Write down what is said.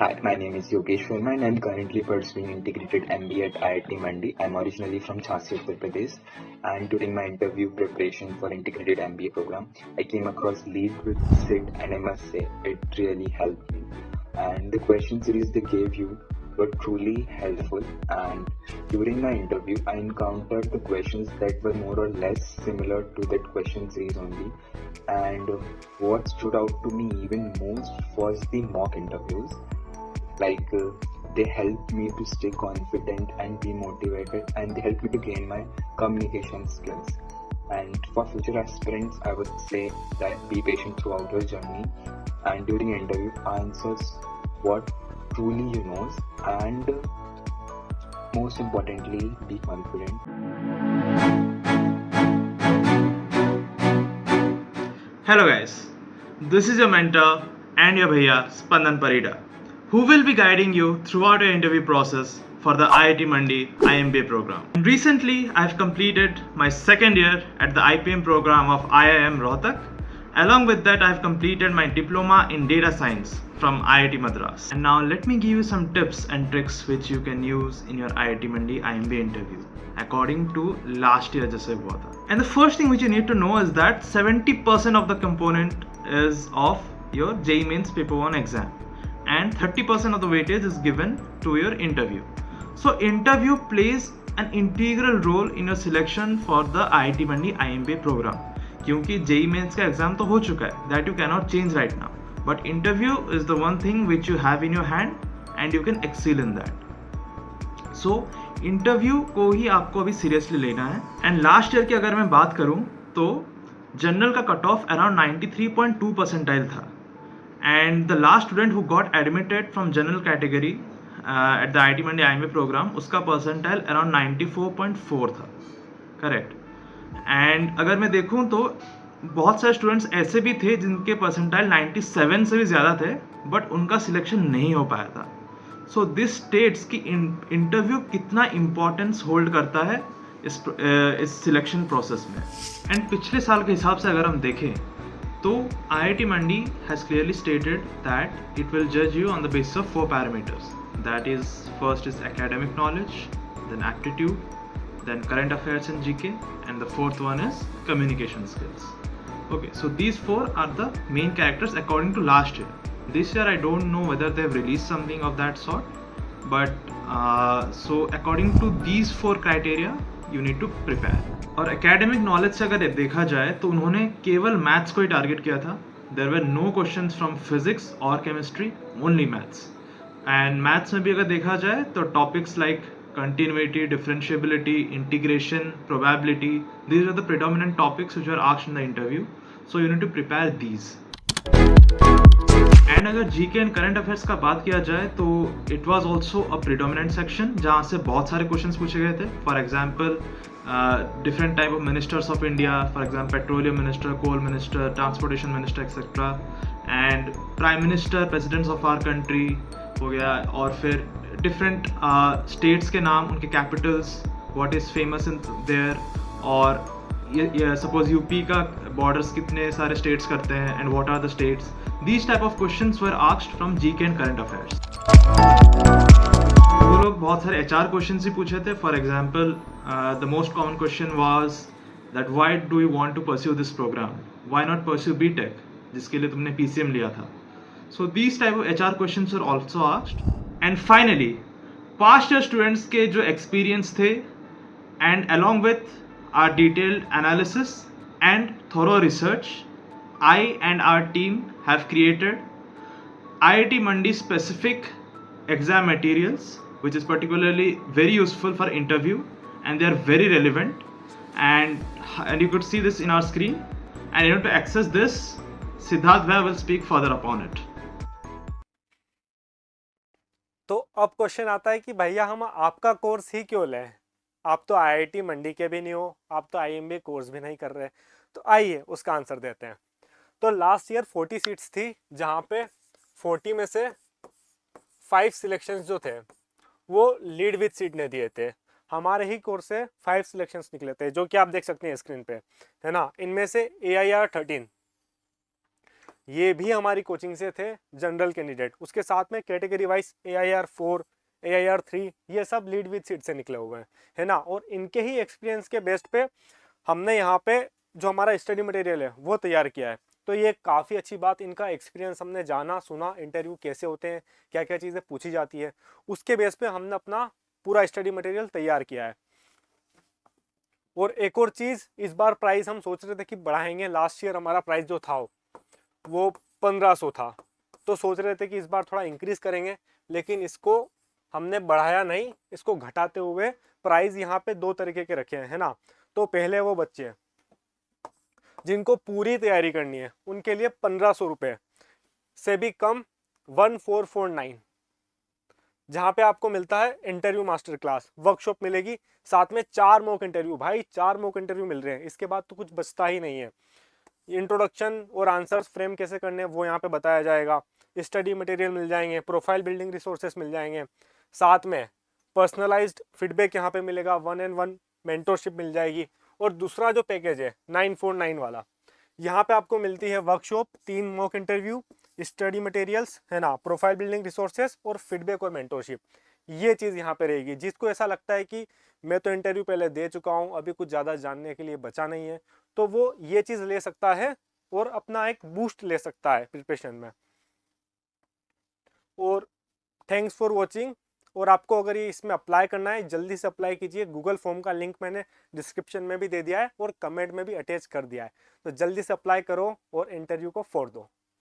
Hi, my name is Yogesh Verma and I'm currently pursuing integrated MBA at IIT Mandi. I'm originally from Jhansi, Uttar Pradesh, and during my interview preparation for integrated MBA program, I came across Lead with Sid, and I must say it really helped me. And the question series they gave you were truly helpful. And during my interview, I encountered the questions that were more or less similar to that question series only. And what stood out to me even most was the mock interviews. They helped me to stay confident and be motivated, and they helped me to gain my communication skills. And for future aspirants, I would say that be patient throughout your journey, and during interview answers what truly you know, and most importantly, be confident. Hello guys, this is your mentor and your bhaiya Spandan Parida, who will be guiding you throughout your interview process for the IIT Mandi IMBA program. And recently, I've completed my second year at the IPM program of IIM Rohtak. Along with that, I've completed my diploma in data science from IIT Madras. And now let me give you some tips and tricks which you can use in your IIT Mandi IMBA interview according to last year जैसे हुआ था. And the first thing which you need to know is that 70% of the component is of your JEE Mains paper 1 exam and 30% of the weightage is given to your interview. So interview plays an integral role in your selection for the IIT Mandi IMBA program. क्योंकि JEE Mains का exam तो हो चुका है, that you cannot change right now, but interview is the one thing which you have in your hand and you can excel in that. So interview को ही आपको अभी seriously लेना है. एंड लास्ट ईयर की अगर मैं बात करूं तो जनरल का कट ऑफ अराउंड 93.2 परसेंटाइल था. And the last student who got admitted from general category at the IIT Mandi IMBA programme, उसका परसेंटाइल अराउंड 94.4 था. करेक्ट. एंड अगर मैं देखूं तो बहुत सारे स्टूडेंट्स ऐसे भी थे जिनके परसेंटाइल 97 से भी ज़्यादा थे, बट उनका सिलेक्शन नहीं हो पाया था. सो दिस स्टेट्स कि इंटरव्यू कितना इम्पोर्टेंस होल्ड करता है इस सिलेक्शन प्रोसेस में. एंड पिछले साल के हिसाब से अगर हम देखें तो IIT Mandi has clearly stated that it will जज you on the basis of 4 parameters. That is first is academic knowledge, then aptitude, then current affairs and GK, and the fourth one is communication skills. Okay, so these 4 are the main characters according to last year. This year I don't know whether they've released something of that sort, but so according to these 4 criteria you need to prepare. और academic knowledge से अगर देखा जाए तो उन्होंने केवल maths को ही target किया था. There were no questions from physics or chemistry, only maths. And maths में भी अगर देखा जाए तो topics like continuity, differentiability, integration, probability, these are the predominant topics which are asked in the interview. So you need to prepare these. And अगर GK and current affairs का बात किया जाए तो it was also a predominant section जहाँ से बहुत सारे क्वेश्चंस पूछे गए थे. For example different type of ministers of India, for example petroleum minister, coal minister, transportation minister etcetera, and prime minister, presidents of our country हो गया, और फिर डिफरेंट स्टेट्स के नाम, उनके capitals, what is famous in there, और suppose UP का borders कितने सारे स्टेट्स करते हैं and what are the states. These type of questions were asked from GK and current affairs. वो लोग बहुत सारे HR questions ही पूछे थे. For example, the most common question was that why do you want to pursue this program? Why not pursue BTech, जिसके लिए तुमने PCM लिया था? So these type of HR questions were also asked. And finally, past year students के जो experience थे and along with our detailed analysis and thorough research, I and our team have created IIT Mandi specific exam materials which is particularly very useful for interview, and they are very relevant, and you could see this in our screen, and in order to access this, Siddharth Bhai will speak further upon it. तो अब question आता है कि भैया हम आपका course ही क्यों लें, आप तो IIT मंडी के भी नहीं हो, आप तो IMBA कोर्स भी नहीं कर रहे. तो आइए उसका आंसर देते हैं. तो लास्ट ईयर 40 सीट्स थी जहाँ पे 40 में से 5 सिलेक्शंस जो थे वो लीड विद सीट ने दिए थे. हमारे ही कोर्स से 5 सिलेक्शंस निकले थे जो कि आप देख सकते हैं स्क्रीन पे, है ना. इनमें से AIR 13 ये भी हमारी कोचिंग से थे जनरल कैंडिडेट। उसके साथ में कैटेगरी वाइज AIR 4, AIR 3 ये सब लीड विद सीट से निकले हुए हैं, है ना। और इनके ही एक्सपीरियंस के बेस्ट पे हमने यहाँ पे जो हमारा स्टडी मटेरियल है वो तैयार किया है। तो ये काफ़ी अच्छी बात, इनका एक्सपीरियंस हमने जाना सुना, इंटरव्यू कैसे होते हैं, क्या क्या चीज़ें पूछी जाती है, उसके बेस पे हमने अपना पूरा स्टडी मटेरियल तैयार किया है। और एक और चीज़, इस बार प्राइस हम सोच रहे थे कि बढ़ाएंगे। लास्ट ईयर हमारा प्राइस जो था वो 1500 था, तो सोच रहे थे कि इस बार थोड़ा इंक्रीज करेंगे, लेकिन इसको हमने बढ़ाया नहीं, इसको घटाते हुए प्राइस यहाँ पे 2 तरीके के रखे हैं, है ना। तो पहले वो बच्चे जिनको पूरी तैयारी करनी है उनके लिए 1500 रुपये से भी कम 1449, जहाँ पे आपको मिलता है इंटरव्यू मास्टर क्लास, वर्कशॉप मिलेगी, साथ में 4 मॉक इंटरव्यू। भाई 4 मॉक इंटरव्यू मिल रहे हैं, इसके बाद तो कुछ बचता ही नहीं है। इंट्रोडक्शन और आंसर्स फ्रेम कैसे करने हैं वो यहाँ पे बताया जाएगा, स्टडी मटेरियल मिल जाएंगे, प्रोफाइल बिल्डिंग रिसोर्सेस मिल जाएंगे, साथ में पर्सनलाइज्ड फीडबैक यहाँ पे मिलेगा, 1-on-1 मेंटोरशिप मिल जाएगी। और दूसरा जो पैकेज है 949 वाला, यहाँ पे आपको मिलती है workshop, 3 mock interview, study materials, है ना, प्रोफाइल बिल्डिंग रिसोर्सेस और फीडबैक और मेंटोरशिप। ये चीज़ यहाँ पे रहेगी। जिसको ऐसा लगता है कि मैं तो इंटरव्यू पहले दे चुका हूँ, अभी कुछ ज़्यादा जानने के लिए बचा नहीं है, तो वो ये चीज़ ले सकता है और अपना एक बूस्ट ले सकता है प्रिपरेशन में। और थैंक्स फॉर वॉचिंग। और आपको अगर ये इसमें अप्लाई करना है, जल्दी से अप्लाई कीजिए। गूगल फॉर्म का लिंक मैंने डिस्क्रिप्शन में भी दे दिया है और कमेंट में भी अटैच कर दिया है, तो जल्दी से अप्लाई करो और इंटरव्यू को फोड़ दो।